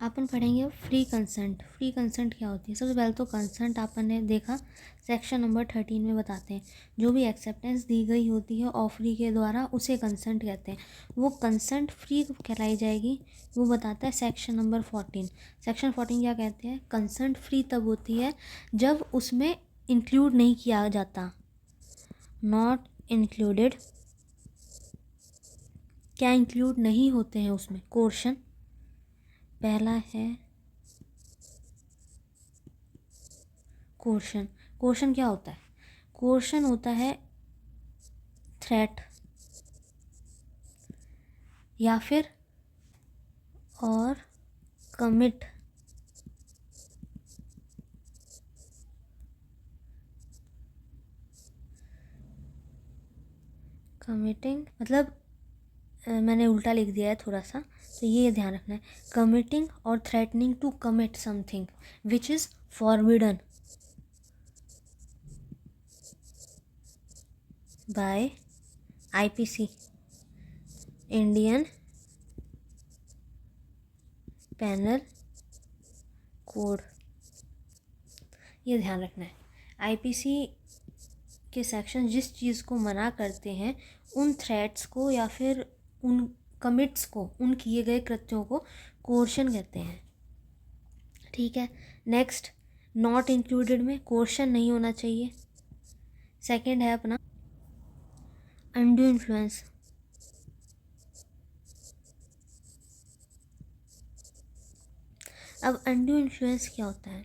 अपन पढ़ेंगे free consent. Free consent क्या होती है? सबसे पहले तो कंसेंट अपन ने देखा सेक्शन नंबर 13 में बताते हैं, जो भी एक्सेप्टेंस दी गई होती है ऑफरी के द्वारा उसे कंसेंट कहते हैं। वो कंसेंट फ्री कहलाई जाएगी, वो बताता है सेक्शन नंबर 14। सेक्शन 14 क्या कहते हैं? कंसेंट फ्री तब होती है जब उसमें इंक्लूड नहीं किया जाता, नॉट इंक्लूडेड। क्या इंक्लूड नहीं होते हैं उसमें? कोर्शन। पहला है कोर्शन। कोर्शन क्या होता है? कोर्शन होता है थ्रेट या फिर और कमिट। कमिटिंग मतलब मैंने उल्टा लिख दिया है थोड़ा सा, तो ये ध्यान रखना है। कमिटिंग और threatening to commit something which is forbidden by IPC, Indian penal code. ये ध्यान रखना है। आईपीसी के सेक्शन जिस चीज़ को मना करते हैं, उन थ्रेट्स को या फिर उन कमिट्स को, उन किए गए कृत्यों को कोर्शन कहते हैं। ठीक है। नेक्स्ट, नॉट इंक्लूडेड में कोर्शन नहीं होना चाहिए। सेकंड है अपना अनड्यू इन्फ्लुएंस। अब अनड्यू इन्फ्लुएंस क्या होता है?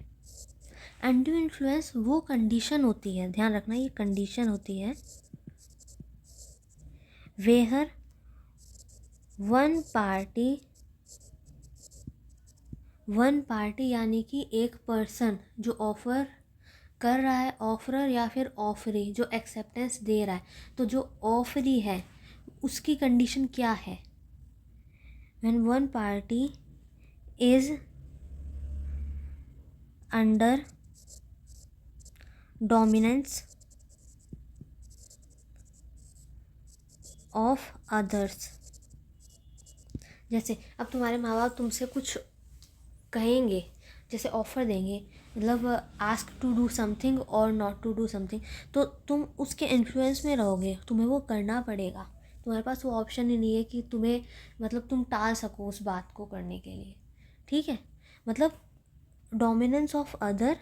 अनड्यू इन्फ्लुएंस वो कंडीशन होती है, ध्यान रखना, ये कंडीशन होती है वेयर वन पार्टी यानी कि एक पर्सन जो ऑफर कर रहा है, ऑफरर या फिर ऑफरी जो एक्सेप्टेंस दे रहा है, तो जो ऑफरी है उसकी कंडीशन क्या है? When one party is under dominance of others. जैसे अब तुम्हारे माँ बाप तुमसे कुछ कहेंगे, जैसे ऑफ़र देंगे, मतलब आस्क टू डू समथिंग और नॉट टू डू समथिंग, तो तुम उसके इन्फ्लुएंस में रहोगे, तुम्हें वो करना पड़ेगा। तुम्हारे पास वो ऑप्शन ही नहीं है कि तुम्हें, मतलब तुम टाल सको उस बात को करने के लिए। ठीक है। मतलब डोमिनेंस ऑफ अदर,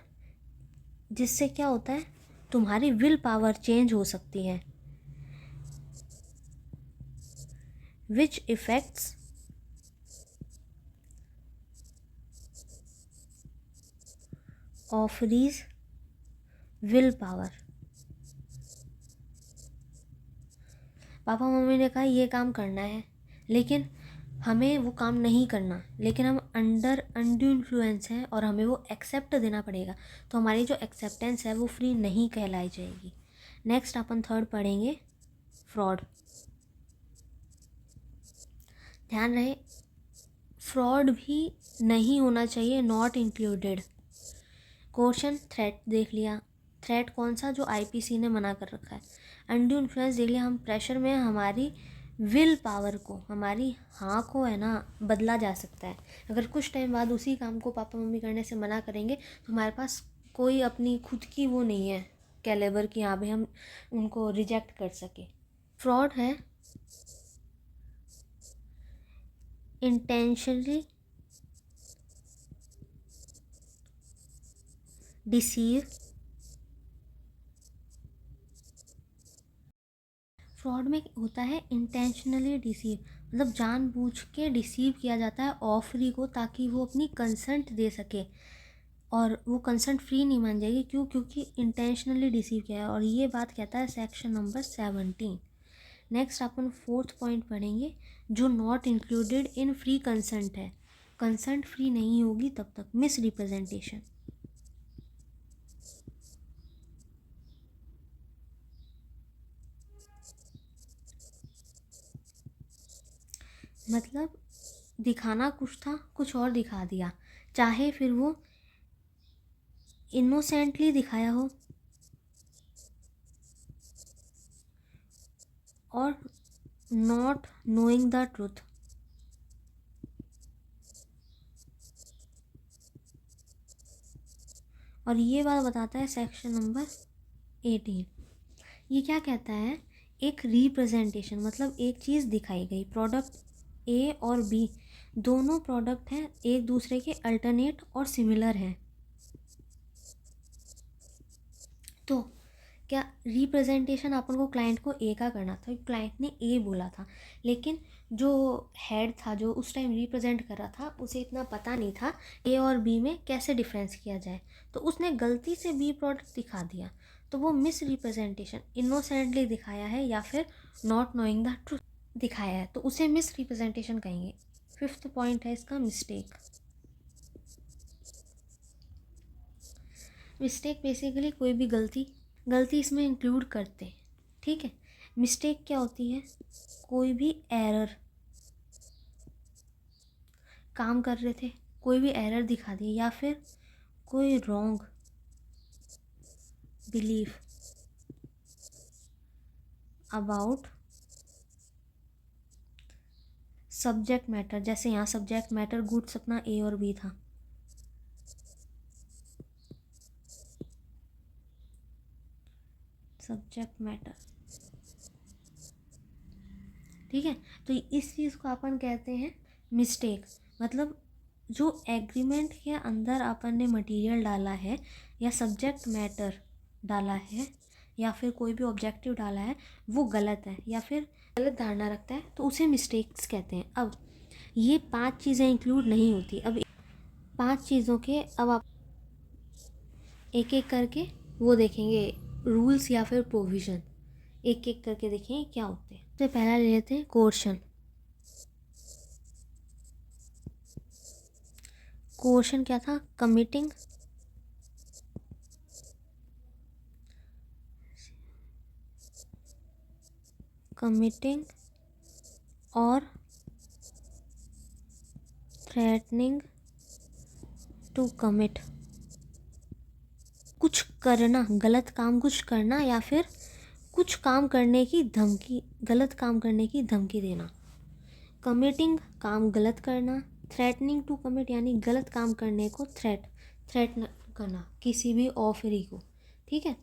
जिससे क्या होता है, तुम्हारी विल पावर चेंज हो सकती है, विच इफेक्ट्स ऑफरीज विल पावर। पापा मम्मी ने कहा ये काम करना है, लेकिन हमें वो काम नहीं करना, लेकिन हम अंडर अनड्यू इन्फ्लुएंस हैं और हमें वो एक्सेप्ट देना पड़ेगा, तो हमारी जो एक्सेप्टेंस है वो फ्री नहीं कहलाई जाएगी। नेक्स्ट अपन थर्ड पढ़ेंगे फ्रॉड। ध्यान रहे, फ्रॉड भी नहीं होना चाहिए, नॉट इंक्लूडेड। क्वेश्चन थ्रेट देख लिया, थ्रेट कौन सा? जो आईपीसी ने मना कर रखा है। अनड्यू इन्फ्लुएंस देख लिया, हम प्रेशर में हमारी विल पावर को, हमारी हाँ को है ना, बदला जा सकता है। अगर कुछ टाइम बाद उसी काम को पापा मम्मी करने से मना करेंगे तो हमारे पास कोई अपनी खुद की वो नहीं है कैलेबर की, यहाँ पे हम उनको रिजेक्ट कर सके। फ्रॉड है इंटेंशनली डिसीव। फ्रॉड में होता है इंटेंशनली डिसीव, मतलब जानबूझ के डिसीव किया जाता है ऑफरी को, ताकि वो अपनी कंसेंट दे सके, और वो कंसेंट फ्री नहीं मान जाएगी। क्यों? क्योंकि इंटेंशनली डिसीव किया है, और ये बात कहता है सेक्शन नंबर 17। नेक्स्ट अपन फोर्थ पॉइंट पढ़ेंगे, जो not included in free consent है। कंसेंट फ्री नहीं होगी तब तक। मिस रिप्रेजेंटेशन, मतलब दिखाना कुछ था, कुछ और दिखा दिया, चाहे फिर वो इनोसेंटली दिखाया हो और नॉट नोइंग द ट्रुथ। और ये बात बताता है सेक्शन नंबर 18। ये क्या कहता है, एक रिप्रेजेंटेशन मतलब एक चीज़ दिखाई गई, प्रोडक्ट ए और बी दोनों प्रोडक्ट हैं, एक दूसरे के अल्टरनेट और सिमिलर हैं। तो क्या रिप्रेजेंटेशन अपन को क्लाइंट को ए का करना था, क्लाइंट ने ए बोला था, लेकिन जो हेड था जो उस टाइम रिप्रेजेंट कर रहा था उसे इतना पता नहीं था ए और बी में कैसे डिफरेंस किया जाए, तो उसने गलती से बी प्रोडक्ट दिखा दिया, तो वो मिस रिप्रेजेंटेशन, इनोसेंटली दिखाया है या फिर नॉट नोइंग द ट्रूथ दिखाया है, तो उसे मिस रिप्रेजेंटेशन कहेंगे। 5th पॉइंट है इसका मिस्टेक। मिस्टेक बेसिकली कोई भी गलती इसमें इंक्लूड करते हैं, ठीक है। मिस्टेक क्या होती है, कोई भी एरर, काम कर रहे थे कोई भी एरर दिखा दी, या फिर कोई wrong belief about subject matter, जैसे यहाँ सब्जेक्ट मैटर गुड्स अपना ए और बी था, सब्जेक्ट मैटर, ठीक है। तो इस चीज़ को अपन कहते हैं मिस्टेक, मतलब जो एग्रीमेंट के अंदर अपन ने मटेरियल डाला है या सब्जेक्ट मैटर डाला है या फिर कोई भी ऑब्जेक्टिव डाला है वो गलत है या फिर गलत धारणा रखता है, तो उसे मिस्टेक्स कहते हैं। अब ये 5 चीज़ें इंक्लूड नहीं होती, अब 5 चीज़ों के अब आप एक एक करके वो देखेंगे, रूल्स या फिर प्रोविज़न एक एक करके देखेंगे क्या होते हैं। तो पहला ले लेते हैं कोर्शन। कोर्शन क्या था, कमिटिंग और थ्रेटनिंग टू कमिट, कुछ करना, गलत काम कुछ करना या फिर कुछ काम करने की धमकी, गलत काम करने की धमकी देना। कमिटिंग काम गलत करना, थ्रेटनिंग टू कमिट यानी गलत काम करने को थ्रेट करना किसी भी ऑफरी को, ठीक है,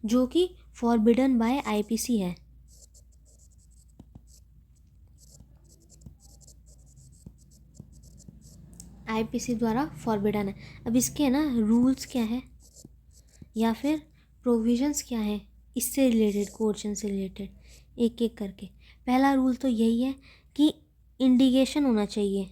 जो कि फॉरबिडन बाय आईपीसी है। आईपीसी द्वारा फॉरबिडन है। अब इसके ना रूल्स क्या है या फिर प्रोविजंस क्या है इससे रिलेटेड, कोर्शन से रिलेटेड एक एक करके। पहला रूल तो यही है कि इंडिकेशन होना चाहिए,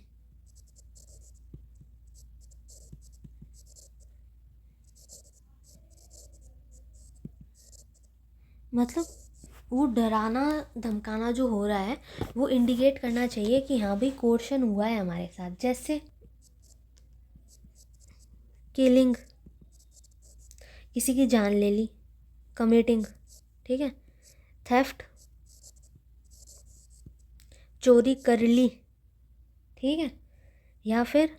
मतलब वो डराना धमकाना जो हो रहा है वो इंडिकेट करना चाहिए कि हाँ भाई कोर्शन हुआ है हमारे साथ, जैसे किलिंग, किसी की जान ले ली, कमिटिंग, ठीक है, थेफ्ट, चोरी कर ली, ठीक है, या फिर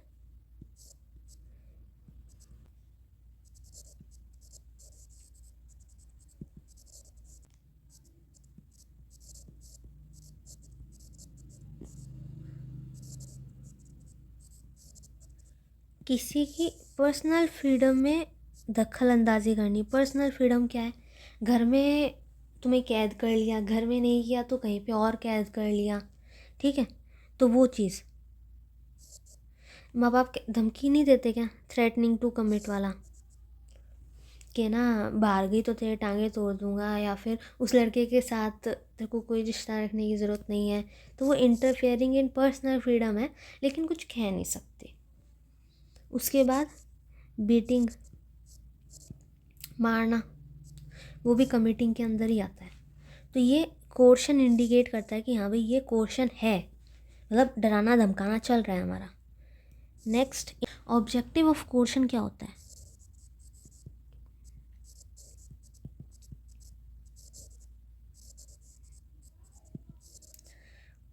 किसी की पर्सनल फ्रीडम में दखल अंदाजी करनी। पर्सनल फ्रीडम क्या है, घर में तुम्हें कैद कर लिया, घर में नहीं किया तो कहीं पे और कैद कर लिया, ठीक है, तो वो चीज़। माँ बाप धमकी नहीं देते क्या, थ्रेटनिंग टू कमिट वाला, कि ना बाहर गई तो तेरे टांगे तोड़ दूंगा, या फिर उस लड़के के साथ तेरे को कोई रिश्ता रखने की ज़रूरत नहीं है, तो वो इंटरफेयरिंग इन पर्सनल फ्रीडम है, लेकिन कुछ कह नहीं सकते। उसके बाद बीटिंग, मारना, वो भी कमिटिंग के अंदर ही आता है। तो ये कोर्शन इंडिकेट करता है कि हाँ भाई ये कोर्शन है, मतलब डराना धमकाना चल रहा है हमारा। नेक्स्ट, ऑब्जेक्टिव ऑफ कोर्शन क्या होता है,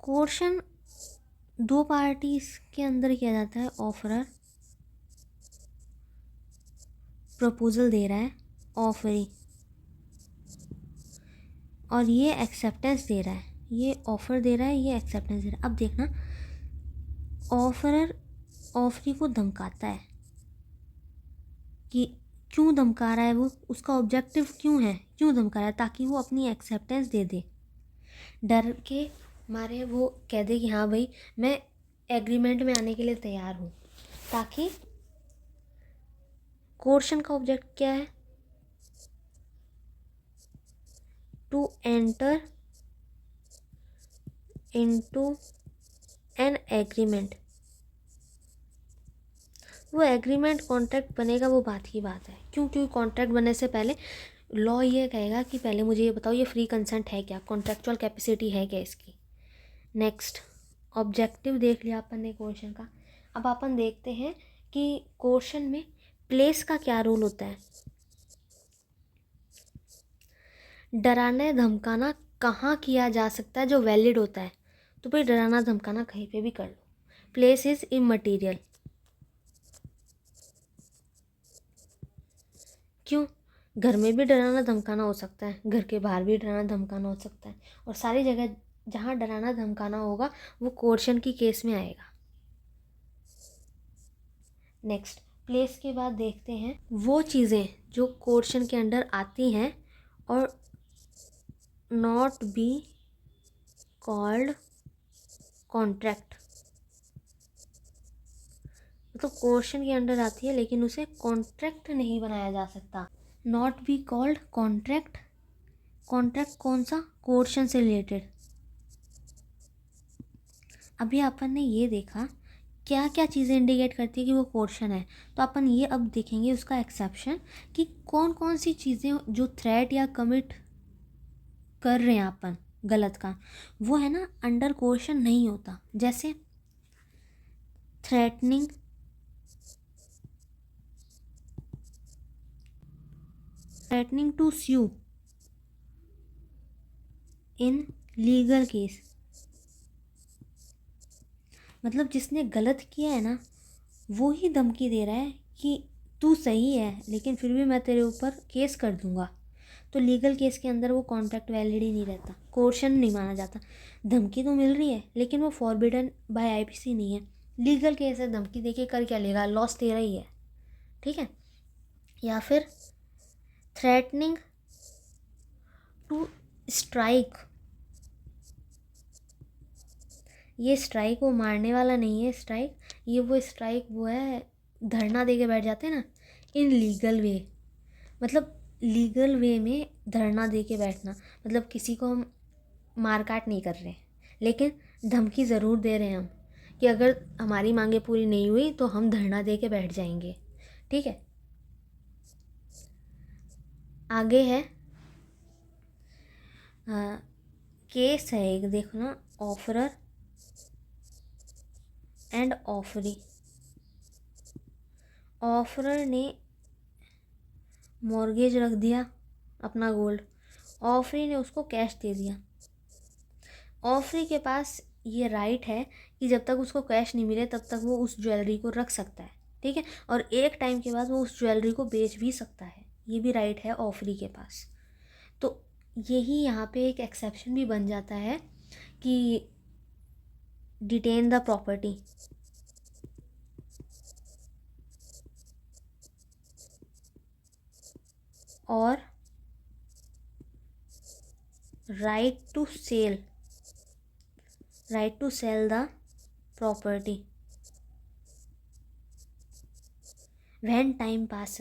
कोर्शन 2 पार्टीज के अंदर किया जाता है। ऑफरर प्रपोजल दे रहा है, ऑफरी, और ये एक्सेप्टेंस दे रहा है, ये ऑफर दे रहा है, ये एक्सेप्टेंस दे रहा है। अब देखना, ऑफरर ऑफरी को धमकाता है कि क्यों धमका रहा है, वो उसका ऑब्जेक्टिव क्यों है, क्यों धमका रहा है, ताकि वो अपनी एक्सेप्टेंस दे दे। डर के मारे वो कह दे कि हाँ भाई मैं एग्रीमेंट में आने के लिए तैयार हूँ। ताकि कोर्शन का ऑब्जेक्ट क्या है, to enter into an agreement. वो एग्रीमेंट कॉन्ट्रैक्ट बनेगा वो बात की बात है। क्योंकि कॉन्ट्रैक्ट बनने से पहले लॉ ये कहेगा कि पहले मुझे ये बताओ ये फ्री कंसेंट है क्या, कॉन्ट्रेक्चुअल कैपेसिटी है क्या इसकी। नेक्स्ट ऑब्जेक्टिव देख लिया अपन ने क्वेश्चन का। अब अपन देखते हैं कि क्वेश्चन में प्लेस का क्या रोल होता है। डराना धमकाना कहाँ किया जा सकता है जो वैलिड होता है, तो भाई डराना धमकाना कहीं पे भी कर लो। Place is immaterial. क्यों, घर में भी डराना धमकाना हो सकता है, घर के बाहर भी डराना धमकाना हो सकता है, और सारी जगह जहाँ डराना धमकाना होगा वो कोर्शन की केस में आएगा। नेक्स्ट प्लेस के बाद देखते हैं वो चीज़ें जो कोर्शन के अंडर आती हैं और नॉट बी कॉल्ड कॉन्ट्रैक्ट। मतलब कोर्शन के अंडर आती है लेकिन उसे कॉन्ट्रैक्ट नहीं बनाया जा सकता। Not be called contract. Contract कौन सा, कोर्शन से रिलेटेड। अभी अपन ने ये देखा क्या क्या चीज़ें इंडिकेट करती है कि वो कोर्शन है, तो अपन ये अब देखेंगे उसका एक्सेप्शन कि कौन कौन सी चीज़ें जो थ्रेट या कमिट कर रहे हैं अपन गलत का, वो है ना अंडर कोर्शन नहीं होता। जैसे threatening to sue in legal case. मतलब जिसने गलत किया है ना वो ही धमकी दे रहा है कि तू सही है लेकिन फिर भी मैं तेरे ऊपर केस कर दूंगा। तो लीगल केस के अंदर वो कॉन्ट्रैक्ट वैलिड ही नहीं रहता, कोर्शन नहीं माना जाता। धमकी तो मिल रही है लेकिन वो फॉरबिडन बाय आईपीसी नहीं है। लीगल केस है, धमकी देके कर क्या लेगा, लॉस तेरा ही है। ठीक है। या फिर थ्रेटनिंग टू स्ट्राइक। ये स्ट्राइक वो मारने वाला नहीं है स्ट्राइक, ये वो स्ट्राइक वो है धरना दे के बैठ जाते हैं ना, इन लीगल वे। मतलब लीगल वे में धरना दे के बैठना, मतलब किसी को हम मारकाट नहीं कर रहे लेकिन धमकी ज़रूर दे रहे हैं हम कि अगर हमारी मांगे पूरी नहीं हुई तो हम धरना दे के बैठ जाएंगे। ठीक है। आगे है केस है एक, देखो ना, ऑफरर एंड ऑफरी। ऑफरर ने मॉर्गेज रख दिया अपना गोल्ड, ऑफरी ने उसको कैश दे दिया। ऑफरी के पास ये राइट है कि जब तक उसको कैश नहीं मिले तब तक वो उस ज्वेलरी को रख सकता है। ठीक है। और एक टाइम के बाद वो उस ज्वेलरी को बेच भी सकता है, ये भी राइट है ऑफरी के पास। तो यही यहाँ पे एक एक्सेप्शन भी बन जाता है कि डिटेन द प्रॉपर्टी और right to sell the property when time pass.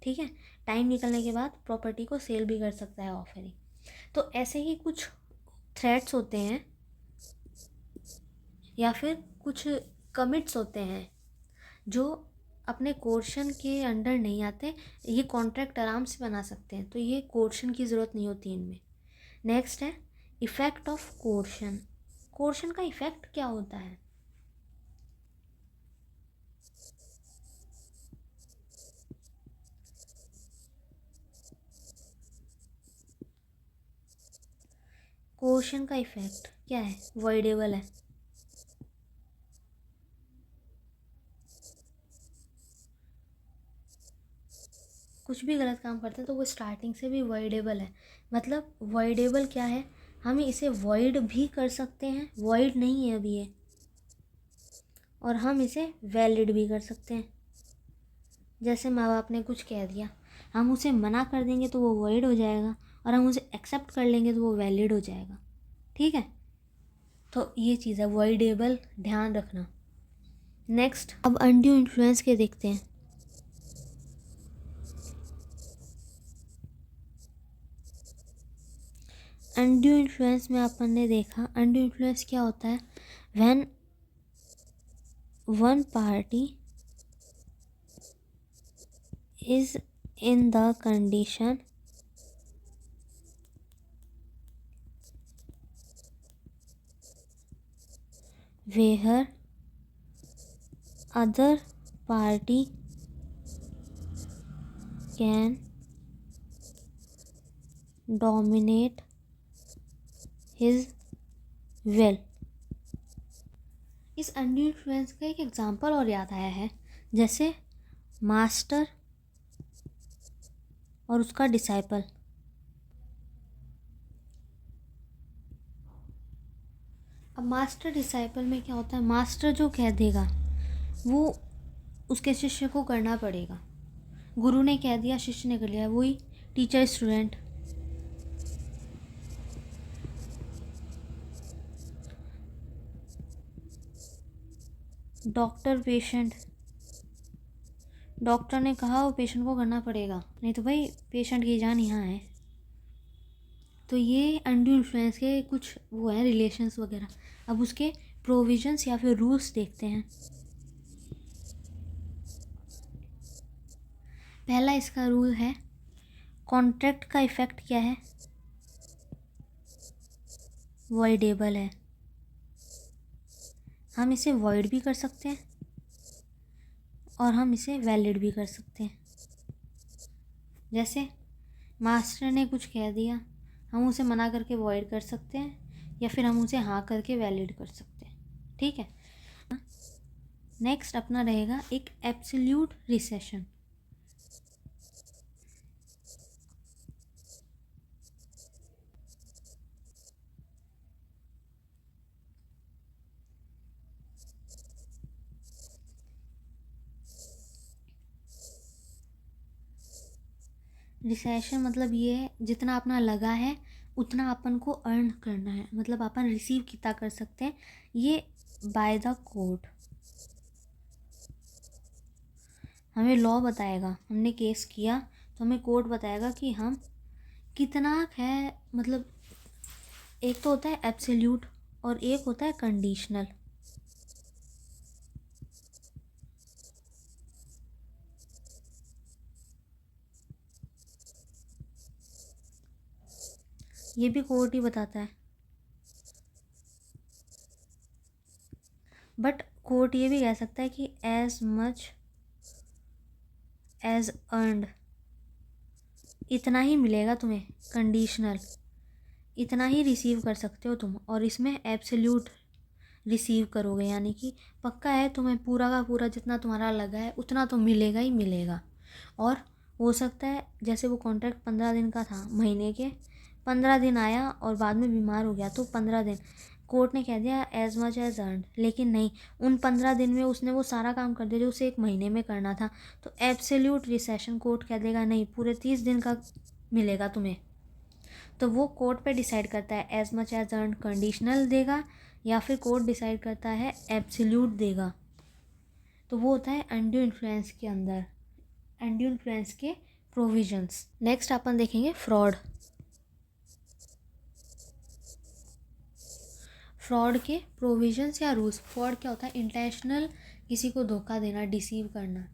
ठीक है। टाइम निकलने के बाद प्रॉपर्टी को सेल भी कर सकता है ऑफरिंग। तो ऐसे ही कुछ थ्रेट्स होते हैं या फिर कुछ कमिट्स होते हैं जो अपने कोर्शन के अंडर नहीं आते, ये कॉन्ट्रैक्ट आराम से बना सकते हैं, तो ये कोर्शन की ज़रूरत नहीं होती इनमें। नेक्स्ट है इफ़ेक्ट ऑफ कोर्शन। कोर्शन का इफ़ेक्ट क्या होता है। कोर्शन का इफ़ेक्ट क्या है, वॉइडेबल है। कुछ भी गलत काम करते हैं तो वो स्टार्टिंग से भी वॉइडेबल है। मतलब वॉइडेबल क्या है, हम इसे वॉइड भी कर सकते हैं, वॉइड नहीं है अभी ये, और हम इसे वैलिड भी कर सकते हैं। जैसे माँ बाप ने कुछ कह दिया हम उसे मना कर देंगे तो वो वॉइड हो जाएगा, और हम उसे एक्सेप्ट कर लेंगे तो वो वैलिड हो जाएगा। ठीक है, तो ये चीज़ है वॉइडेबल, ध्यान रखना। नेक्स्ट अब अनड्यू इन्फ्लुएंस के देखते हैं। अनड्यू इन्फ्लुएंस में अपन ने देखा, अनड्यू इन्फ्लुएंस क्या होता है, when one party is in the condition where other party can dominate his will। इस अनड्यू इन्फ्लुएंस का एक एग्जांपल और याद आया है, जैसे मास्टर और उसका डिसाइपल। अब मास्टर डिसाइपल में क्या होता है, मास्टर जो कह देगा वो उसके शिष्य को करना पड़ेगा। गुरु ने कह दिया, शिष्य ने कर लिया, वही teacher student. Doctor patient, doctor ने कहा वो पेशेंट को करना पड़ेगा, नहीं तो भाई पेशेंट की जान यहाँ है। तो ये अनड्यू इन्फ्लुएंस के कुछ वो हैं रिलेशंस वगैरह। अब उसके प्रोविजंस या फिर रूल्स देखते हैं। पहला इसका रूल है, कॉन्ट्रैक्ट का इफेक्ट क्या है, वॉइडेबल है। हम इसे वॉइड भी कर सकते हैं और हम इसे वैलिड भी कर सकते हैं। जैसे मास्टर ने कुछ कह दिया, हम उसे मना करके वॉइड कर सकते हैं या फिर हम उसे हाँ करके वैलिड कर सकते हैं। ठीक है, नेक्स्ट अपना रहेगा एक एब्सोल्यूट रिसेशन। रिसेशन मतलब ये है, जितना अपना लगा है उतना अपन को अर्न करना है, मतलब अपन रिसीव कितना कर सकते हैं, ये बाय द कोर्ट हमें लॉ बताएगा। हमने केस किया तो हमें कोर्ट बताएगा कि हम कितना है, मतलब एक तो होता है एब्सोल्यूट और एक होता है कंडीशनल। ये भी कोर्ट ही बताता है, बट कोर्ट ये भी कह सकता है कि एज मच एज अर्नड, इतना ही मिलेगा तुम्हें, कंडीशनल इतना ही रिसीव कर सकते हो तुम, और इसमें एब्सोल्यूट रिसीव करोगे, यानी कि पक्का है तुम्हें पूरा का पूरा जितना तुम्हारा लगा है उतना तो मिलेगा ही मिलेगा। और हो सकता है जैसे वो कॉन्ट्रैक्ट 15 दिन का था, महीने के 15 दिन आया और बाद में बीमार हो गया तो 15 दिन कोर्ट ने कह दिया एज मच एज अर्न, लेकिन नहीं, उन 15 दिन में उसने वो सारा काम कर दिया जो उसे एक महीने में करना था, तो एब्सोल्यूट रिसेशन कोर्ट कह देगा नहीं, पूरे 30 दिन का मिलेगा तुम्हें। तो वो कोर्ट पे डिसाइड करता है as much as earn conditional देगा या फिर कोर्ट डिसाइड करता है एब्सोल्यूट देगा। तो वो होता है अनड्यू इन्फ्लुएंस के अंदर, अनड्यू इन्फ्लुएंस के प्रोविजंस। नेक्स्ट अपन देखेंगे फ्रॉड। फ्रॉड के प्रोविजंस या रूल्स। फ्रॉड क्या होता है, इंटेंशनल किसी को धोखा देना, डिसीव करना,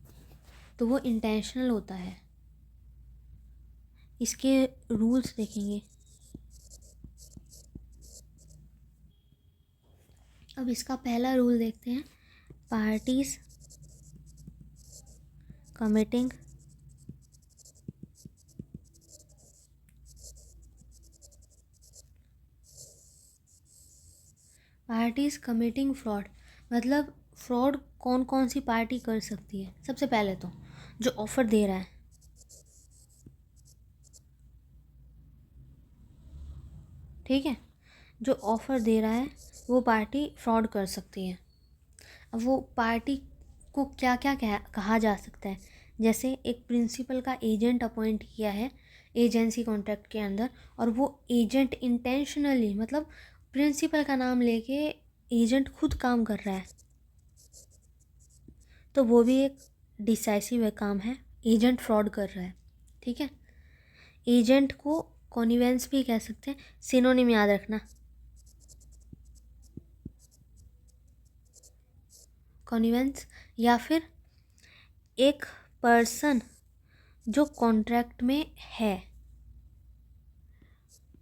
तो वो इंटेंशनल होता है। इसके रूल्स देखेंगे। अब इसका पहला रूल देखते हैं, पार्टीज कमिटिंग फ्रॉड, मतलब फ्रॉड कौन कौन सी पार्टी कर सकती है। सबसे पहले तो जो ऑफर दे रहा है, ठीक है, जो ऑफर दे रहा है वो पार्टी फ्रॉड कर सकती है। अब वो पार्टी को क्या क्या कहा जा सकता है, जैसे एक प्रिंसिपल का एजेंट अपॉइंट किया है एजेंसी कॉन्ट्रैक्ट के अंदर, और वो एजेंट इंटेंशनली मतलब प्रिंसिपल का नाम लेके एजेंट खुद काम कर रहा है, तो वो भी एक डिसाइसिव काम है, एजेंट फ्रॉड कर रहा है। ठीक है, एजेंट को कॉनिवेंस भी कह सकते हैं, सिनोनिम याद रखना, कॉनिवेंस या फिर एक पर्सन जो कॉन्ट्रैक्ट में है,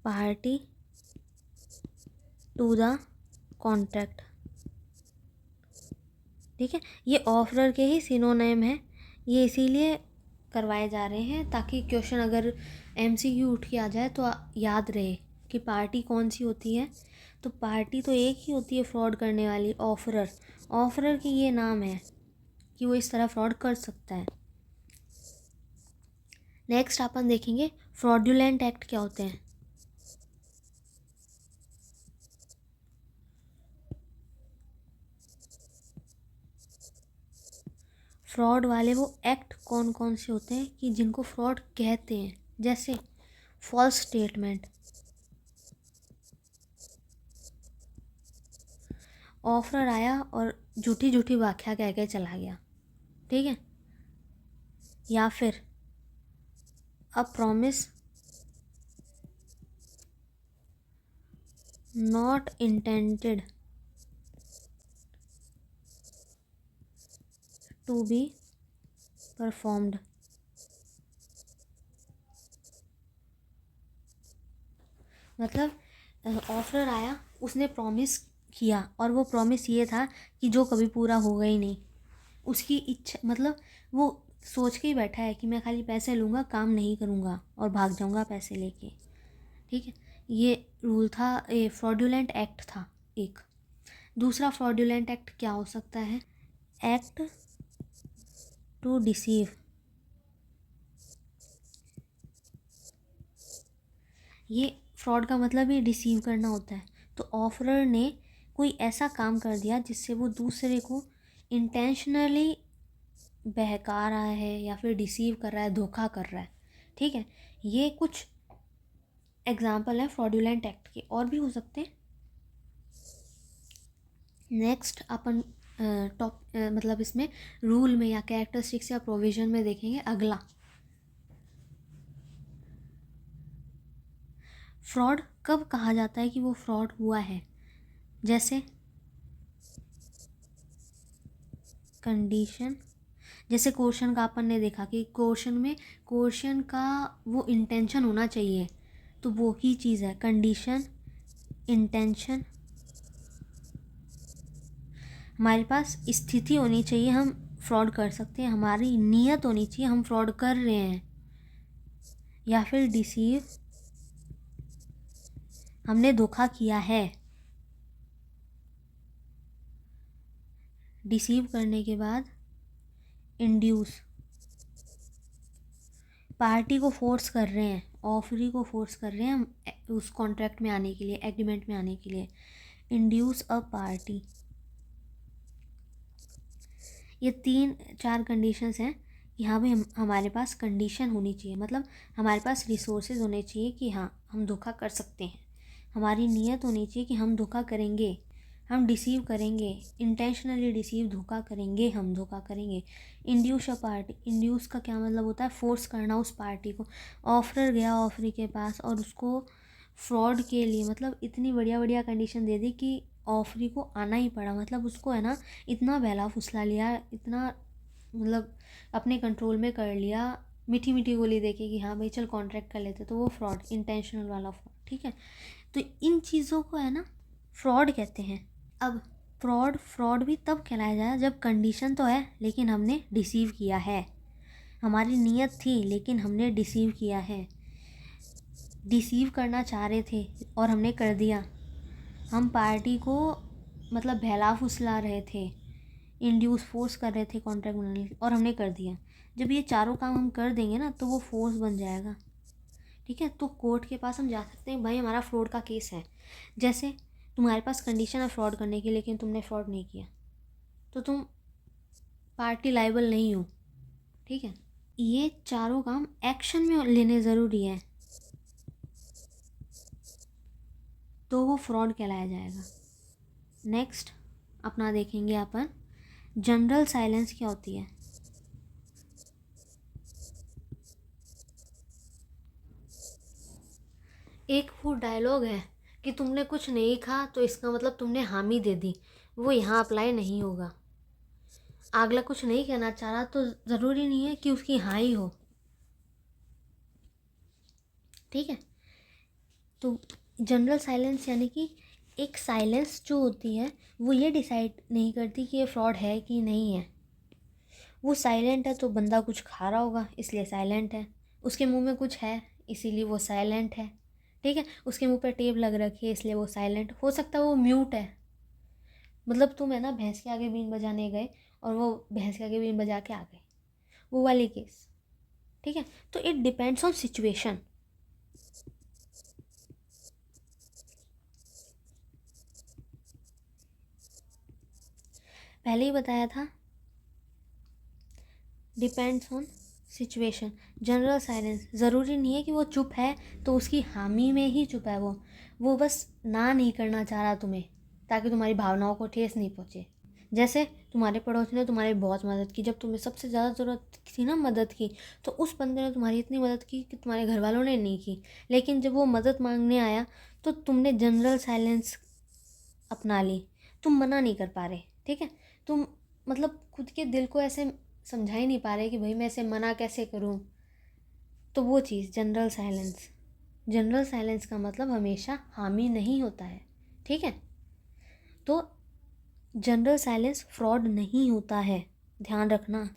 पार्टी टू द कॉन्ट्रैक्ट। ठीक है, ये ऑफरर के ही सिनोनिम है, ये इसीलिए करवाए जा रहे हैं ताकि क्वेश्चन अगर एमसीक्यू उठ के आ जाए तो याद रहे कि पार्टी कौन सी होती है। तो पार्टी तो एक ही होती है फ्रॉड करने वाली, ऑफरर। ऑफरर की ये नाम है कि वो इस तरह फ्रॉड कर सकता है। नेक्स्ट अपन देखेंगे फ्रॉडुलेंट एक्ट क्या होते हैं। फ्रॉड वाले वो एक्ट कौन कौन से होते हैं कि जिनको फ्रॉड कहते हैं, जैसे फॉल्स स्टेटमेंट, ऑफर आया और झूठी झूठी व्याख्या कह के चला गया। ठीक है, या फिर a promise not intended to be performed. मतलब ऑफर आया, उसने प्रॉमिस किया और वो प्रॉमिस ये था कि जो कभी पूरा होगा ही नहीं, उसकी इच्छा मतलब वो सोच के ही बैठा है कि मैं खाली पैसे लूँगा, काम नहीं करूँगा और भाग जाऊँगा पैसे लेके। ठीक है, ये रूल था, ये फ्रॉडुलेंट एक्ट था एक। दूसरा फ्रॉडुलेंट एक्ट क्या हो सकता है, एक्ट टू डिसीव। ये फ्रॉड का मतलब ही डिसीव करना होता है। तो ऑफरर ने कोई ऐसा काम कर दिया जिससे वो दूसरे को इंटेंशनली बहका रहा है या फिर डिसीव कर रहा है, धोखा कर रहा है। ठीक है, ये कुछ एग्जाम्पल है फ्रॉडुलेंट एक्ट के, और भी हो सकते हैं। नेक्स्ट अपन मतलब इसमें रूल में या कैरेक्टरिस्टिक्स या प्रोविजन में देखेंगे अगला, फ्रॉड कब कहा जाता है कि वो फ्रॉड हुआ है। जैसे कंडीशन, जैसे क्वेश्चन का अपन ने देखा कि क्वेश्चन का वो इंटेंशन होना चाहिए, तो वो ही चीज़ है कंडीशन, इंटेंशन। हमारे पास स्थिति होनी चाहिए, हम फ्रॉड कर सकते हैं, हमारी नीयत होनी चाहिए, हम फ्रॉड कर रहे हैं। या फिर डिसीव, हमने धोखा किया है। डिसीव करने के बाद इंड्यूस, पार्टी को फोर्स कर रहे हैं, ऑफरी को फोर्स कर रहे हैं हम उस कॉन्ट्रैक्ट में आने के लिए, एग्रीमेंट में आने के लिए। Induce a party. ये 3-4 कंडीशंस हैं। यहाँ पे हमारे पास कंडीशन होनी चाहिए, मतलब हमारे पास रिसोर्सेज होने चाहिए कि हाँ हम धोखा कर सकते हैं। हमारी नीयत होनी चाहिए कि हम धोखा करेंगे, हम डिसीव करेंगे, इंटेंशनली डिसीव, धोखा करेंगे, हम धोखा करेंगे। इंड्यूस अ पार्टी, इंड्यूस का क्या मतलब होता है, फोर्स करना उस पार्टी को। ऑफरर गया ऑफरी के पास और उसको फ्रॉड के लिए मतलब इतनी बढ़िया बढ़िया कंडीशन दे दी कि ऑफरी को आना ही पड़ा, मतलब उसको है ना इतना बहला फुसला लिया, इतना मतलब अपने कंट्रोल में कर लिया, मीठी मीठी गोली देके कि हाँ भाई चल कॉन्ट्रैक्ट कर लेते, तो वो फ्रॉड, इंटेंशनल वाला फ्रॉड। ठीक है, तो इन चीज़ों को है ना फ्रॉड कहते हैं। अब फ्रॉड भी तब कहलाया जाए जब कंडीशन तो है लेकिन हमने डिसीव किया है, हमारी नीयत थी लेकिन हमने डिसीव किया है, डिसीव करना चाह रहे थे और हमने कर दिया, हम पार्टी को मतलब बहला फुसला रहे थे, इंड्यूस फोर्स कर रहे थे कॉन्ट्रैक्ट बनाने और हमने कर दिया। जब ये चारों काम हम कर देंगे ना तो वो फोर्स बन जाएगा। ठीक है, तो कोर्ट के पास हम जा सकते हैं, भाई हमारा फ्रॉड का केस है। जैसे तुम्हारे पास कंडीशन है फ्रॉड करने की लेकिन तुमने फ्रॉड नहीं किया, तो तुम पार्टी लायबल नहीं हो। ठीक है, ये चारों काम एक्शन में लेने ज़रूरी है तो वो फ्रॉड कहलाया जाएगा। नेक्स्ट अपना देखेंगे अपन जनरल साइलेंस क्या होती है। एक वो डायलॉग है कि तुमने कुछ नहीं कहा तो इसका मतलब तुमने हामी दे दी, वो यहाँ अप्लाई नहीं होगा। अगला कुछ नहीं कहना चाह रहा तो ज़रूरी नहीं है कि उसकी हाँ ही हो, ठीक है। तो जनरल साइलेंस यानी कि एक साइलेंस जो होती है वो ये डिसाइड नहीं करती कि ये फ्रॉड है कि नहीं है। वो साइलेंट है तो बंदा कुछ खा रहा होगा इसलिए साइलेंट है, उसके मुंह में कुछ है इसीलिए वो साइलेंट है, ठीक है। उसके मुंह पे टेप लग रखी है इसलिए वो साइलेंट हो सकता है, वो म्यूट है। मतलब तुम है ना भैंस के आगे बीन बजाने गए और वो भैंस के आगे बीन बजा के आ गए, वो वाली केस, ठीक है। तो इट डिपेंड्स ऑन सिचुएशन। पहले ही बताया था, depends on situation. General silence ज़रूरी नहीं है कि वो चुप है तो उसकी हामी में ही चुप है, वो बस ना नहीं करना चाह रहा तुम्हें ताकि तुम्हारी भावनाओं को ठेस नहीं पहुँचे। जैसे तुम्हारे पड़ोसी ने तुम्हारी बहुत मदद की, जब तुम्हें सबसे ज़्यादा ज़रूरत थी ना मदद की, तो उस बंदे ने तुम्हारी इतनी मदद की कि तुम्हारे घर वालों ने नहीं की। लेकिन जब वो मदद मांगने आया तो तुमने जनरल साइलेंस अपना ली, तुम मना नहीं कर पा रहे, ठीक है। तुम मतलब खुद के दिल को ऐसे समझा ही नहीं पा रहे कि भाई मैं इसे मना कैसे करूं, तो वो चीज़ जनरल साइलेंस। जनरल साइलेंस का मतलब हमेशा हामी नहीं होता है, ठीक है। तो जनरल साइलेंस फ्रॉड नहीं होता है, ध्यान रखना।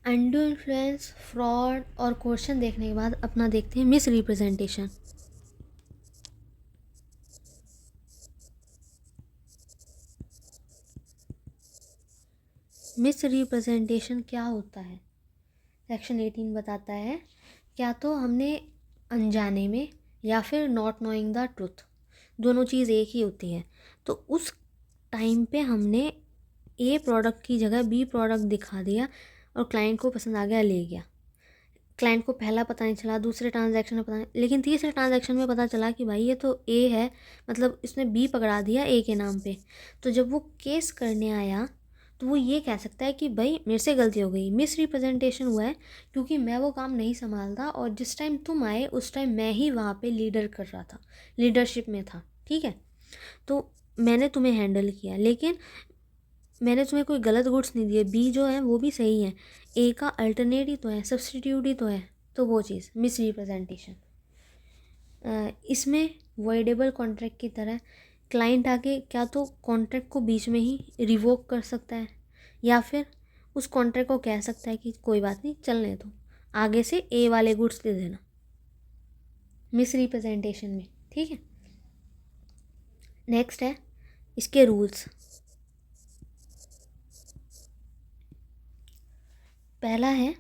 अनडू इन्फ्लुएंस, फ्रॉड और क्वेश्चन देखने के बाद अपना देखते हैं मिस रिप्रेजेंटेशन। मिस रिप्रेजेंटेशन क्या होता है? सेक्शन 18 बताता है, क्या तो हमने अनजाने में या फिर नॉट नोइंग द ट्रुथ, दोनों चीज़ एक ही होती है। तो उस टाइम पे हमने ए प्रोडक्ट की जगह बी प्रोडक्ट दिखा दिया और क्लाइंट को पसंद आ गया, ले गया। क्लाइंट को पहला पता नहीं चला, दूसरे ट्रांजैक्शन में पता नहीं, लेकिन तीसरे ट्रांजैक्शन में पता चला कि भाई ये तो ए है, मतलब इसने बी पकड़ा दिया ए के नाम पे। तो जब वो केस करने आया तो वो ये कह सकता है कि भाई मेरे से गलती हो गई, मिस रिप्रेजेंटेशन हुआ है, क्योंकि मैं वो काम नहीं संभालता और जिस टाइम तुम आए उस टाइम मैं ही वहाँ पे लीडर कर रहा था, लीडरशिप में था, ठीक है। तो मैंने तुम्हें हैंडल किया, लेकिन मैंने तुम्हें कोई गलत गुड्स नहीं दिए, बी जो है वो भी सही है, ए का अल्टरनेट ही तो है, सब्सटीट्यूट ही तो है। तो वो चीज़ मिस रिप्रेजेंटेशन। इसमें वॉइडेबल कॉन्ट्रैक्ट की तरह क्लाइंट आके क्या तो कॉन्ट्रैक्ट को बीच में ही रिवोक कर सकता है या फिर उस कॉन्ट्रैक्ट को कह सकता है कि कोई बात नहीं चलने दो, आगे से ए वाले गुड्स दे देना, मिस रिप्रेजेंटेशन में, ठीक है। नेक्स्ट है इसके रूल्स। पहला है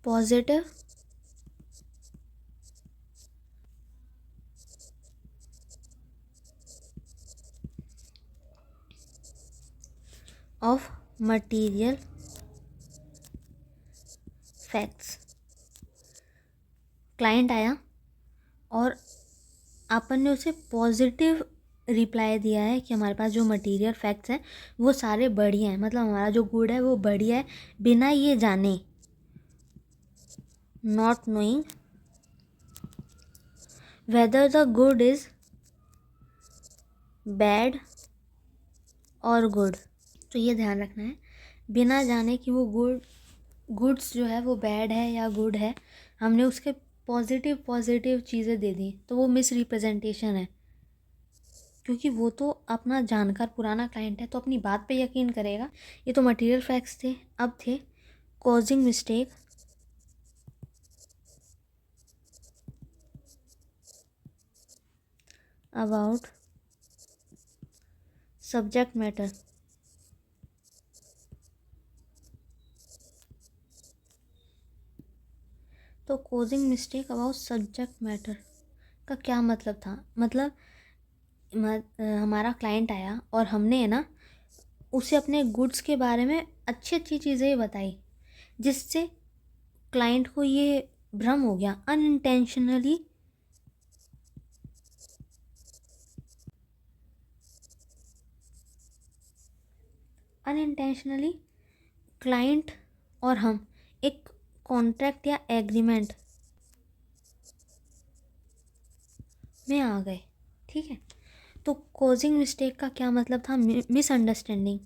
positive of material facts. Client आया और अपन ने उसे पॉजिटिव रिप्लाई दिया है कि हमारे पास जो मटेरियल फैक्ट्स हैं वो सारे बढ़िया हैं, मतलब हमारा जो गुड है वो बढ़िया है, बिना ये जाने, not knowing whether the good is bad और गुड। तो ये ध्यान रखना है, बिना जाने कि वो गुड्स जो है वो बैड है या गुड है, हमने उसके पॉजिटिव चीज़ें दे दी तो वो मिस रिप्रेजेंटेशन है, क्योंकि वो तो अपना जानकार पुराना क्लाइंट है तो अपनी बात पे यकीन करेगा। ये तो मटेरियल फैक्ट्स थे, अब थे causing mistake about subject matter. तो causing mistake about subject matter का क्या मतलब था? मतलब हमारा क्लाइंट आया और हमने है ना उसे अपने गुड्स के बारे में अच्छी अच्छी चीज़ें बताई, जिससे क्लाइंट को ये भ्रम हो गया अनइंटेंशनली क्लाइंट और हम एक कॉन्ट्रैक्ट या एग्रीमेंट में आ गए। ठीक है, तो कॉजिंग मिस्टेक का क्या मतलब था? Misunderstanding.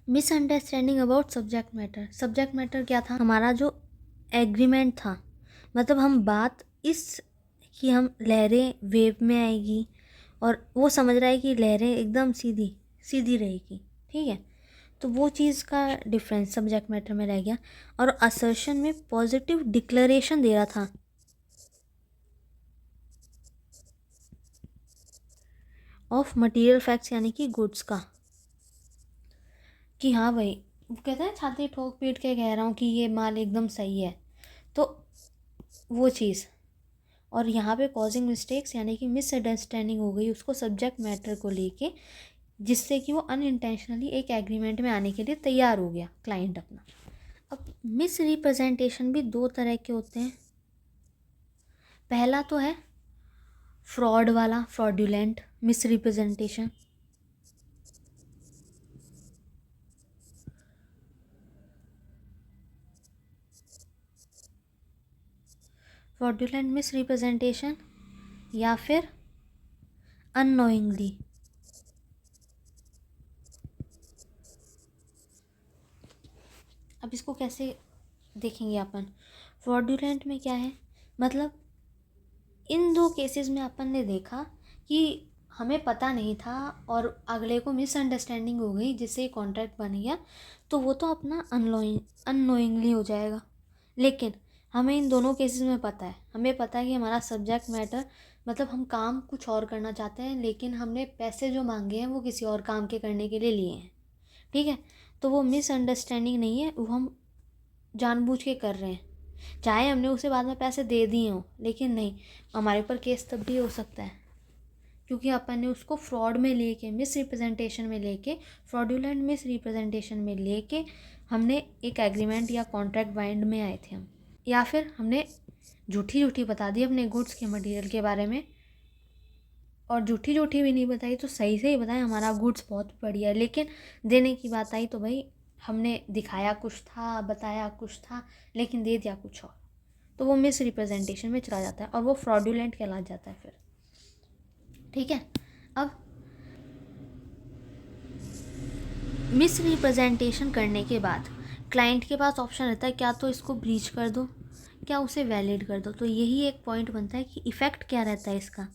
Misunderstanding about subject matter. Subject matter क्या था? हमारा जो एग्रीमेंट था, मतलब हम बात इस कि हम लहरें वेव में आएगी और वो समझ रहा है कि लहरें एकदम सीधी सीधी रहेगी। ठीक है, तो वो चीज़ का डिफरेंस सब्जेक्ट मैटर में रह गया। और असर्शन में पॉजिटिव डिक्लेरेशन दे रहा था ऑफ मटेरियल फैक्ट्स, यानी कि गुड्स का, कि हाँ भाई, वो कहते हैं छाती ठोक पीट के कह रहा हूँ कि ये माल एकदम सही है, तो वो चीज़। और यहाँ पे कॉजिंग मिस्टेक्स यानी कि मिसअंडरस्टैंडिंग हो गई उसको सब्जेक्ट मैटर को लेके, जिससे कि वो अनइंटेंशनली एक एग्रीमेंट में आने के लिए तैयार हो गया क्लाइंट अपना। अब मिस रिप्रेजेंटेशन भी दो तरह के होते हैं। पहला तो है फ्रॉड वाला, fraudulent miss representation. Fraudulent miss representation या फिर अननोइंगली। अब इसको कैसे देखेंगे अपन? फ्रॉड्यूलेंट में क्या है, मतलब इन दो केसेस में अपन ने देखा कि हमें पता नहीं था और अगले को मिसअंडरस्टैंडिंग हो गई जिससे कॉन्ट्रैक्ट बन गया, तो वो तो अपना अननोइंगली हो जाएगा। लेकिन हमें इन दोनों केसेस में पता है, हमें पता है कि हमारा सब्जेक्ट मैटर, मतलब हम काम कुछ और करना चाहते हैं लेकिन हमने पैसे जो मांगे हैं वो किसी और काम के करने के लिए लिए हैं। ठीक है, तो वो मिसअंडरस्टैंडिंग नहीं है, वो हम जानबूझ के कर रहे हैं, चाहे हमने उसे बाद में पैसे दे दिए हों, लेकिन नहीं, हमारे ऊपर केस तब भी हो सकता है क्योंकि अपन ने उसको फ्रॉड में लेके, मिस रिप्रेजेंटेशन में लेके, फ्रॉडुलेंट मिस रिप्रेजेंटेशन में लेके हमने एक एग्रीमेंट या कॉन्ट्रैक्ट बाइंड में आए थे हम, या फिर हमने झूठी झूठी बता दी अपने गुड्स के मटेरियल के बारे में, और झूठी झूठी भी नहीं बताई तो सही से ही बताया हमारा गुड्स बहुत बढ़िया है, लेकिन देने की बात आई तो भाई हमने दिखाया कुछ था, बताया कुछ था, लेकिन दे दिया कुछ और, तो वो मिस रिप्रेजेंटेशन में चला जाता है और वो फ्रॉडुलेंट कहला जाता है फिर। ठीक है, अब मिस रिप्रेजेंटेशन करने के बाद क्लाइंट के पास ऑप्शन रहता है, क्या तो इसको ब्रीच कर दो, क्या उसे वैलिड कर दो। तो यही एक पॉइंट बनता है कि इफ़ेक्ट क्या रहता है इसका,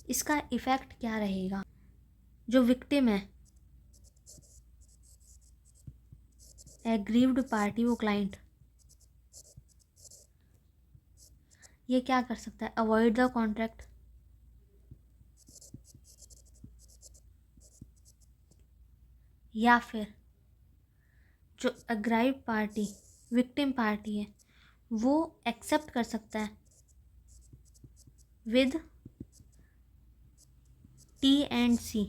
इसका इफ़ेक्ट क्या रहेगा। जो विक्टिम है, एग्रीव्ड पार्टी, वो क्लाइंट, ये क्या कर सकता है? अवॉइड द कॉन्ट्रैक्ट, या फिर जो अग्राइव पार्टी, विक्टिम पार्टी है, वो एक्सेप्ट कर सकता है with T&C,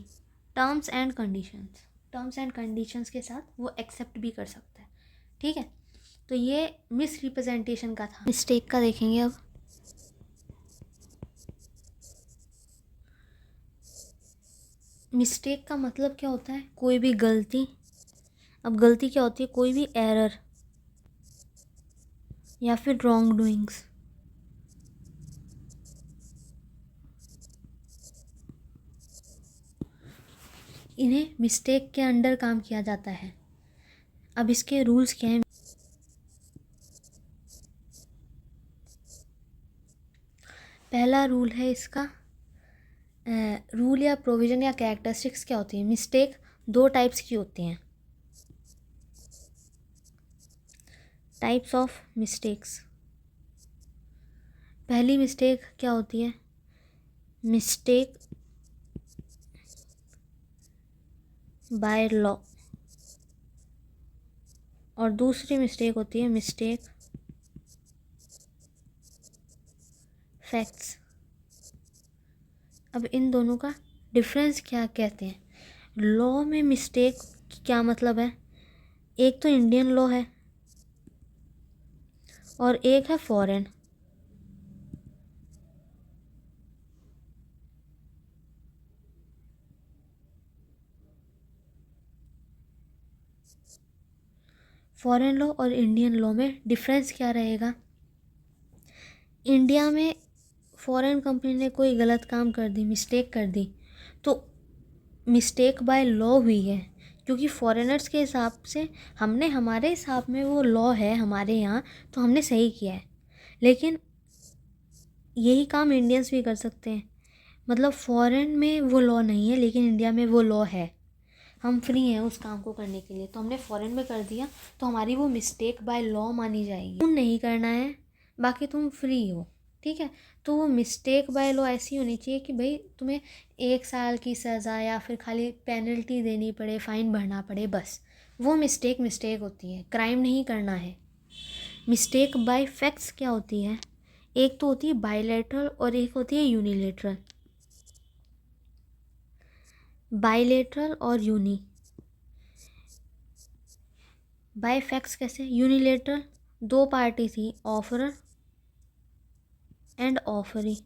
terms and conditions, terms and conditions के साथ वो एक्सेप्ट भी कर सकता है। ठीक है, तो ये मिस रिप्रेजेंटेशन का था। मिस्टेक का देखेंगे अब। मिस्टेक का मतलब क्या होता है? कोई भी गलती। अब गलती क्या होती है? कोई भी एरर या फिर रॉन्ग डूइंग्स। इन्हें मिस्टेक के अंडर काम किया जाता है। अब इसके रूल्स क्या हैं? पहला रूल है इसका, रूल या प्रोविज़न या कैरेक्टरिस्टिक्स क्या होती है? मिस्टेक दो टाइप्स की होती हैं। Types of mistakes. पहली मिस्टेक क्या होती है? मिस्टेक बाय लॉ, और दूसरी मिस्टेक होती है मिस्टेक फैक्ट्स। अब इन दोनों का डिफरेंस क्या कहते हैं? लॉ में मिस्टेक क्या मतलब है? एक तो इंडियन लॉ है और एक है फॉरेन। फॉरेन लॉ और इंडियन लॉ में डिफरेंस क्या रहेगा? इंडिया में फॉरेन कंपनी ने कोई गलत काम कर दी, मिस्टेक कर दी, तो मिस्टेक बाय लॉ हुई है, क्योंकि फॉरेनर्स के हिसाब से हमने, हमारे हिसाब में वो लॉ है हमारे यहाँ, तो हमने सही किया है। लेकिन यही काम इंडियंस भी कर सकते हैं। मतलब फॉरेन में वो लॉ नहीं है लेकिन इंडिया में वो लॉ है, हम फ्री हैं उस काम को करने के लिए, तो हमने फॉरेन में कर दिया तो हमारी वो मिस्टेक बाय लॉ मानी जाएगी। तुम नहीं करना है, बाकी तुम फ्री हो, ठीक है। तो वो मिस्टेक बाय लॉ ऐसी होनी चाहिए कि भाई तुम्हें 1 साल की सज़ा या फिर खाली पेनल्टी देनी पड़े, फ़ाइन भरना पड़े, बस। वो मिस्टेक होती है, क्राइम नहीं करना है। मिस्टेक बाय फैक्ट्स क्या होती है? एक तो होती है बायलैटरल और एक होती है यूनिलैटरल। बायलैटरल और यूनी। बाय फैक्ट्स कैसे? यूनिलैटरल, 2 पार्टी थी, ऑफरर एंड ऑफरी।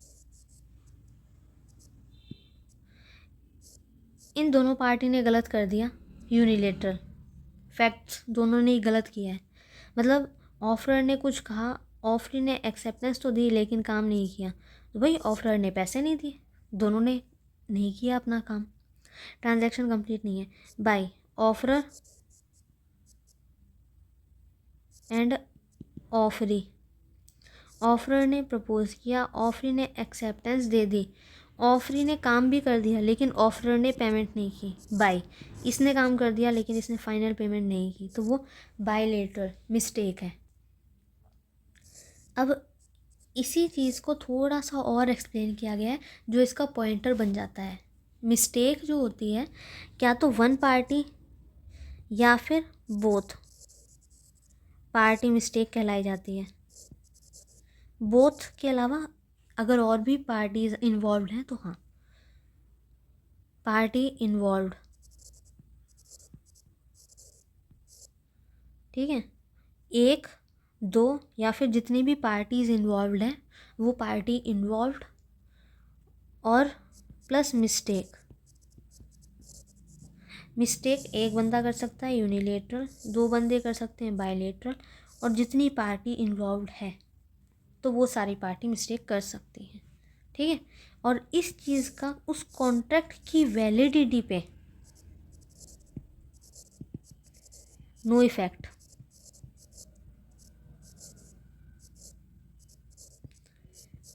इन दोनों पार्टी ने गलत कर दिया, यूनिलैटरल। फैक्ट्स दोनों ने ही गलत किया है। मतलब ऑफरर ने कुछ कहा, ऑफरी ने एक्सेप्टेंस तो दी लेकिन काम नहीं किया, तो भाई ऑफरर ने पैसे नहीं दिए, दोनों ने नहीं किया अपना काम, ट्रांजैक्शन कंप्लीट नहीं है। By offeror and offeree. Offeror ने प्रपोज किया, ऑफरी ने एक्सेप्टेंस दे दी, ऑफरी ने काम भी कर दिया लेकिन ऑफरर ने पेमेंट नहीं की। बाय इसने काम कर दिया लेकिन इसने फाइनल पेमेंट नहीं की, तो वो बायलैटरल मिस्टेक है। अब इसी चीज़ को थोड़ा सा और एक्सप्लेन किया गया है जो इसका पॉइंटर बन जाता है। मिस्टेक जो होती है, क्या तो वन पार्टी या फिर बोथ पार्टी मिस्टेक कहलाई जाती है। बोथ के अलावा अगर और भी पार्टीज इन्वॉल्व हैं तो हाँ, पार्टी इन्वॉल्व, ठीक है। 1, 2 या फिर जितनी भी पार्टीज इन्वॉल्व हैं वो पार्टी इन्वॉल्व और प्लस मिस्टेक। मिस्टेक एक बंदा कर सकता है यूनिलेटरल, 2 बंदे कर सकते हैं बायलेटरल, और जितनी पार्टी इन्वॉल्व है तो वो सारी पार्टी मिस्टेक कर सकती हैं, ठीक है। और इस चीज़ का उस कॉन्ट्रैक्ट की वैलिडिटी पे नो इफेक्ट।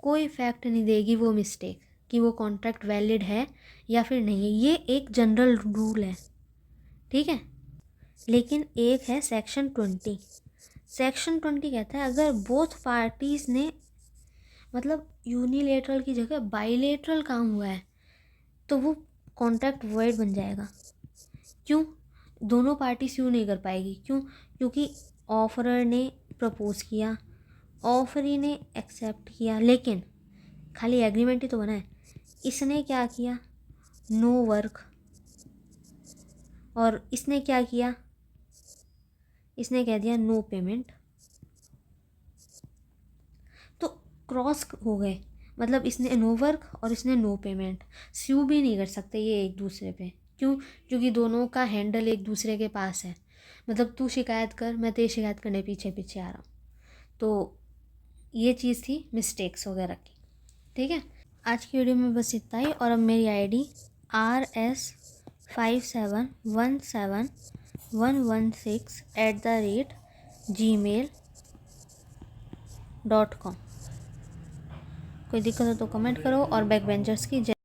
कोई इफेक्ट नहीं देगी वो मिस्टेक कि वो कॉन्ट्रैक्ट वैलिड है या फिर नहीं है। ये एक जनरल रूल है, ठीक है। लेकिन एक है सेक्शन 20। सेक्शन 20 कहता है अगर बोथ पार्टीज़ ने, मतलब यूनिलेटरल की जगह बाइलेटरल काम हुआ है तो वो कॉन्ट्रैक्ट वॉइड बन जाएगा। क्यों? दोनों पार्टी स्यू नहीं कर पाएगी। क्यों? क्योंकि ऑफरर ने प्रपोज किया, ऑफरी ने एक्सेप्ट किया, लेकिन खाली एग्रीमेंट ही तो बना है। इसने क्या किया? No work. और इसने क्या किया? इसने कह दिया नो पेमेंट। तो क्रॉस हो गए, मतलब इसने नो वर्क और इसने नो पेमेंट। स्यू भी नहीं कर सकते ये एक दूसरे पे। क्यों? क्योंकि दोनों का हैंडल एक दूसरे के पास है। मतलब तू शिकायत कर, मैं तेरी शिकायत करने पीछे पीछे आ रहा हूँ। तो ये चीज़ थी मिस्टेक्स वगैरह की, ठीक है। आज की वीडियो में बस इतना ही। और अब मेरी आईडी rs57171116@gmail.com। कोई दिक्कत हो तो कमेंट करो। और बैक बेंचर्स की जय।